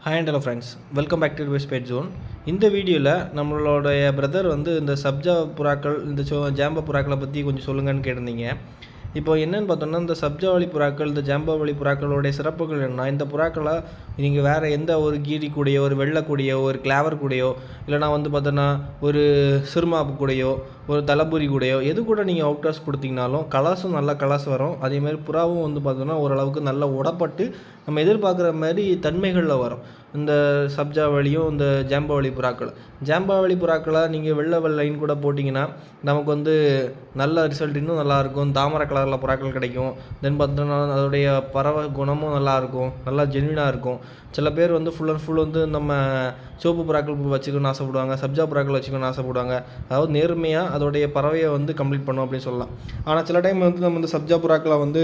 Hi and hello friends, welcome back to the Pet Zone. இந்த வீடியோவில் நம்மளுடைய brother வந்து இந்த சப்ஜா புறாக்கள் இந்த ஜாம்பா புறாக்களை பற்றி கொஞ்சம் சொல்லுங்கன்னு கேட்டிருந்தீங்க. இப்போ என்னென்னு பார்த்தோம்னா, இந்த சப்ஜாவளி புறாக்கள் இந்த ஜாம்பாவளி புறாக்களுடைய சிறப்புகள் என்ன, இந்த புறாக்களை நீங்கள் வேறு எந்த ஒரு கீரி கூடையோ ஒரு வெள்ளை கூடையோ ஒரு கிளாவர் கூடையோ இல்லைனா வந்து பார்த்தோன்னா ஒரு சிறுமாப்பு கூடையோ ஒரு தலபுரி கூடையோ எது கூட நீங்கள் அவுட் டாஸ் கொடுத்தீங்கனாலும் கலர்ஸும் நல்ல கலர்ஸ் வரும். அதேமாதிரி புறாவும் வந்து பார்த்தோன்னா ஓரளவுக்கு நல்லா உடப்பட்டு நம்ம எதிர்பார்க்குற மாதிரி தன்மைகளில் வரும். இந்த சப்ஜாவளியும் இந்த ஜாம்பாவளி புறாக்களை நீங்கள் வெள்ளை லைன் கூட போட்டிங்கன்னா நமக்கு வந்து நல்ல ரிசல்ட் இன்னும் நல்லாயிருக்கும். தாமரை கலரில் புறாக்கள் கிடைக்கும். தென் பார்த்தோன்னா அதோடைய பறவை குணமும் நல்லாயிருக்கும், நல்லா ஜென்வினாக இருக்கும். சில பேர் வந்து ஃபுல் அண்ட் ஃபுல் வந்து நம்ம சோப்பு புறாக்கள் வச்சுக்கணும்னு ஆசைப்படுவாங்க, சப்ஜா புறாக்கள் வச்சுக்கணும்னு ஆசைப்படுவாங்க. அதாவது நேர்மையாக அதோடைய பறவையை வந்து கம்ப்ளீட் பண்ணும் அப்படின்னு சொல்லலாம். ஆனால் சில டைம் வந்து நம்ம இந்த சப்ஜா புறாக்களை வந்து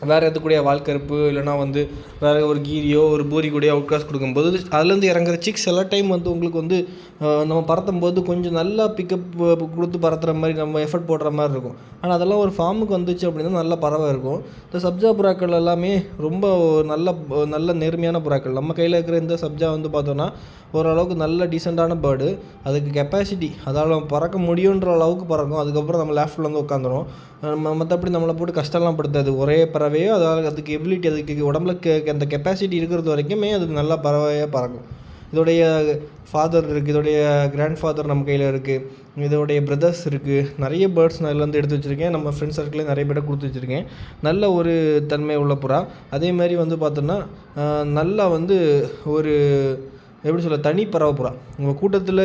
வேறு எதுக்கூடிய வாழ்க்கருப்பு இல்லைனா வந்து வேறு ஒரு கீரியோ ஒரு பூரி கூடையோ அவுட் கிராஸ் கொடுக்கும்போது அதுலேருந்து இறங்குற சிக்ஸ் எல்லா டைம் வந்து உங்களுக்கு வந்து நம்ம பறத்தும் போது கொஞ்சம் நல்லா பிக்கப் கொடுத்து பறத்துற மாதிரி நம்ம எஃபர்ட் போடுற மாதிரி இருக்கும். ஆனால் அதெல்லாம் ஒரு ஃபார்முக்கு வந்துச்சு அப்படின்னா நல்ல பறவை இருக்கும். இந்த சப்ஜா புறாக்கள் எல்லாமே ரொம்ப நல்ல நேர்மையான புறாக்கள். நம்ம கையில் இருக்கிற இந்த சப்ஜா வந்து பார்த்தோன்னா ஓரளவுக்கு நல்ல டீசெண்டான பேர்டு. அதுக்கு கெப்பாசிட்டி அதாவது பறக்க முடியுன்ற அளவுக்கு பறக்கும். அதுக்கப்புறம் நம்ம லேஃப்டில் வந்து உட்காந்துரும். மற்றபடி நம்மளை போட்டு கஷ்டம்லாம் படுத்தாது. ஒரே பறவையோ அதாவது அதுக்கு எபிலிட்டி அதுக்கு உடம்புல அந்த கெப்பாசிட்டி இருக்கிறது வரைக்குமே அது நல்லா பறவையாக பறக்கும். இதோடைய ஃபாதர் இருக்குது, இதோடைய கிராண்ட் ஃபாதர் நம்ம கையில் இருக்குது, இதோடைய பிரதர்ஸ் இருக்குது. நிறைய பேர்ட்ஸ் நான் இதுலேருந்து எடுத்து வச்சுருக்கேன். நம்ம ஃப்ரெண்ட்ஸ் சர்க்கிளே நிறைய பேர்ட்ட கொடுத்து வச்சுருக்கேன். நல்ல ஒரு தன்மை உள்ள புறா. அதேமாதிரி வந்து பார்த்தோன்னா நல்லா வந்து ஒரு எப்படி சொல்ல தனி பறவை புறா. உங்கள் கூட்டத்தில்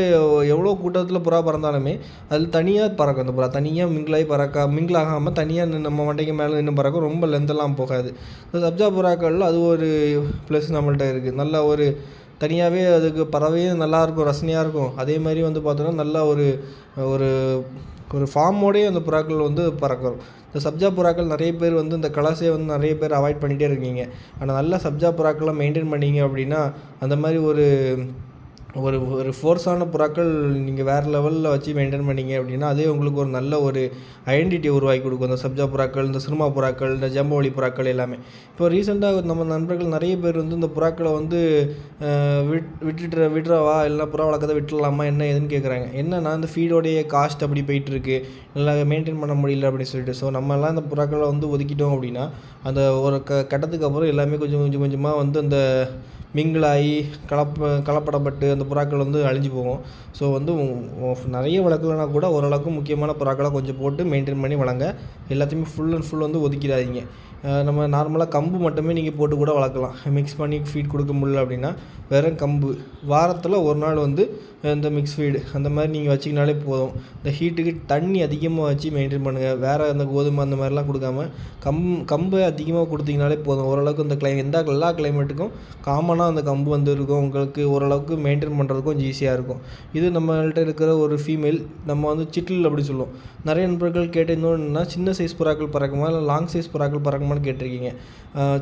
எவ்வளோ கூட்டத்தில் புறா பறந்தாலுமே அதில் தனியாக பறக்கும். அந்த புறா தனியாக மிங்கிளாகாமல் தனியாக நம்ம மண்டைக்கு மேலே நின்று பறக்கும். ரொம்ப லென்த்தெல்லாம் போகாது. இந்த சப்ஜா புறாக்களில் அது ஒரு ப்ளஸ் நம்மள்கிட்ட இருக்குது. நல்ல ஒரு தனியாகவே அதுக்கு பறவையும் நல்லாயிருக்கும், ரசனையாக இருக்கும். அதே மாதிரி வந்து பார்த்தோன்னா நல்லா ஒரு ஒரு ஃபார்மோடே அந்த புறாக்கள் வந்து பறக்கும். இந்த சப்ஜா புறாக்கள் நிறைய பேர் வந்து இந்த கலர்ஸே வந்து நிறைய பேர் அவாய்ட் பண்ணிகிட்டே இருக்கீங்க. ஆனால் நல்ல சப்ஜா புறாக்களை மெயின்டைன் பண்ணிங்க அப்படின்னா அந்த மாதிரி ஒரு ஃபோர்ஸான புறாக்கள் நீங்கள் வேறு லெவலில் வச்சு மெயின்டைன் பண்ணிங்க அப்படின்னா அதே உங்களுக்கு ஒரு நல்ல ஒரு ஐடென்டிட்டியை உருவாக்கி கொடுக்கும். இந்த சப்ஜா புறாக்கள், இந்த சிறுமா புறாக்கள், இந்த ஜாம்பவாளி புறாக்கள் எல்லாமே. இப்போ ரீசெண்டாக நம்ம நண்பர்கள் நிறைய பேர் வந்து இந்த புறாக்களை வந்து விட்டுறவா இல்லை புறா வளர்க்கதை விட்டுடலாமா என்ன ஏதுன்னு கேட்குறாங்க. என்னன்னா இந்த ஃபீடோடைய காஸ்ட் அப்படி போயிட்டுருக்கு, நல்லா மெயின்டைன் பண்ண முடியல அப்படின்னு சொல்லிட்டு. ஸோ நம்மலாம் இந்த புறாக்களை வந்து ஒதுக்கிட்டோம் அப்படின்னா அந்த ஒரு கட்டத்துக்கு அப்புறம் எல்லாமே கொஞ்சமாக வந்து அந்த மிங்கிளாகி கலப்படப்பட்டு அந்த புறாக்கள் வந்து அழிஞ்சு போகும். ஸோ வந்து நிறைய வளர்க்கலனா கூட ஓரளவுக்கு முக்கியமான புறாக்களை கொஞ்சம் போட்டு மெயின்டைன் பண்ணி வளங்க. எல்லாத்தையுமே ஃபுல் அண்ட் ஃபுல் வந்து ஒதுக்கிடாதீங்க. நம்ம நார்மலாக கம்பு மட்டுமே நீங்கள் போட்டு கூட வளர்க்கலாம். மிக்ஸ் பண்ணி ஃபீட் கொடுக்க முடியல அப்படின்னா வெறும் கம்பு வாரத்தில் ஒரு நாள் வந்து இந்த மிக்ஸ் ஃபீடு அந்த மாதிரி நீங்கள் வச்சிங்கனாலே போதும். இந்த ஹீட்டுக்கு தண்ணி அதிகமாக வச்சு மெயின்டைன் பண்ணுங்கள். வேறு அந்த கோதுமை அந்த மாதிரிலாம் கொடுக்காம கம்பை அதிகமாக கொடுத்தீங்கனாலே போதும். ஓரளவுக்கு இந்த எல்லா கிளைமேட்டுக்கும் காமனாக அந்த கம்பு வந்து இருக்கும். உங்களுக்கு ஓரளவுக்கு மெயின்டைன் பண்ணுறதுக்கும் கொஞ்சம் ஈஸியாக இருக்கும். இது நம்மள்கிட்ட இருக்கிற ஒரு ஃபீமேல். நம்ம வந்து சிட்டில் அப்படி சொல்லுவோம். நிறைய நண்பர்கள் கேட்ட இன்னொன்னா சின்ன சைஸ் புறாக்கள் பறக்குமா இல்லை லாங் சைஸ் புறாக்கள் பறக்குமான்னு கேட்டிருக்கீங்க.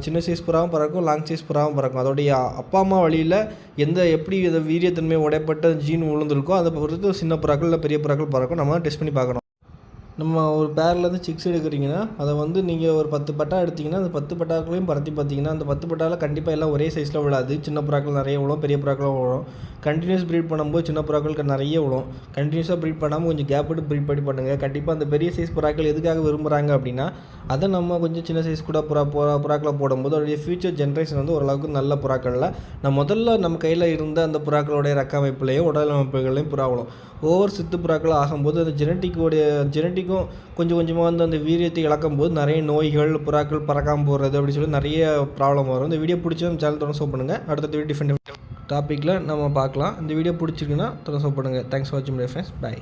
சின்ன சைஸ் புறாவும் பறக்கும், லாங் சைஸ் புறாவும் பறக்கும். அதோடைய அப்பா அம்மா வழியில் எப்படி இதை வீரியத்தன்மை உடைப்பட்ட ஜீன் விழுந்திருக்கோ அதை பொறுத்து சின்ன புறாக்கள் இல்லை பெரிய புறாக்கள் பறக்கும். நம்ம டெஸ்ட் பண்ணி பார்க்கணும். நம்ம ஒரு பேர்லேருந்து சிக்ஸ் எடுக்கிறீங்கன்னா அதை வந்து நீங்கள் ஒரு 10 பட்டா எடுத்திங்கன்னா அந்த 10 பட்டாக்களையும் பறத்தி பார்த்தீங்கன்னா அந்த 10 பட்டாவில் கண்டிப்பாக எல்லாம் ஒரே சைஸில் விழாது. சின்ன புறாக்கள் நிறைய விழும், பெரிய புறாக்களும் விழும். கண்டினியூஸ் ப்ரீட் பண்ணும்போது சின்ன புறாக்களுக்கு நிறைய விழும். கண்டினியூஸாக ப்ரீட் பண்ணாமல் கொஞ்சம் கேப் விட்டு ப்ரீட் பண்ணுங்கள். கண்டிப்பாக அந்த பெரிய சைஸ் புறாக்கள் எதுக்காக விரும்புகிறாங்க அப்படின்னா அதை நம்ம கொஞ்சம் சின்ன சைஸ் கூட புறாக்களை போடும்போது அதோடைய ஃபியூச்சர் ஜென்ரேஷன் வந்து ஓரளவுக்கு நல்ல புறாக்களில் முதல்ல நம்ம கையில் இருந்த அந்த புறாக்களுடைய ரக்க அமைப்புலையும் உடல் அமைப்புகளையும் புறா விழும். ஓவர் சித்து புறாக்கள் ஆகும்போது அந்த ஜெனட்டிக்கும் கொஞ்சமாக வந்து அந்த வீரியத்தை இழக்கும்போது நிறைய நோய்கள், புறாக்கள் பறக்காமல் போகிறது அப்படி சொல்லி நிறைய ப்ராப்ளம் வரும். இந்த வீடியோ பிடிச்சா நம்ம சேனல் தொடர்ந்து சப்போர்ட் பண்ணுங்கள். அடுத்த டிஃப்ரெண்ட் டாப்பிக்கில் நம்ம பார்க்கலாம். இந்த வீடியோ பிடிச்சிருக்குன்னா தொடர்ந்து சப்போர்ட் பண்ணுங்கள். தேங்க்ஸ் ஃபார் வாட்சிங் மை ஃப்ரெண்ட்ஸ். பை.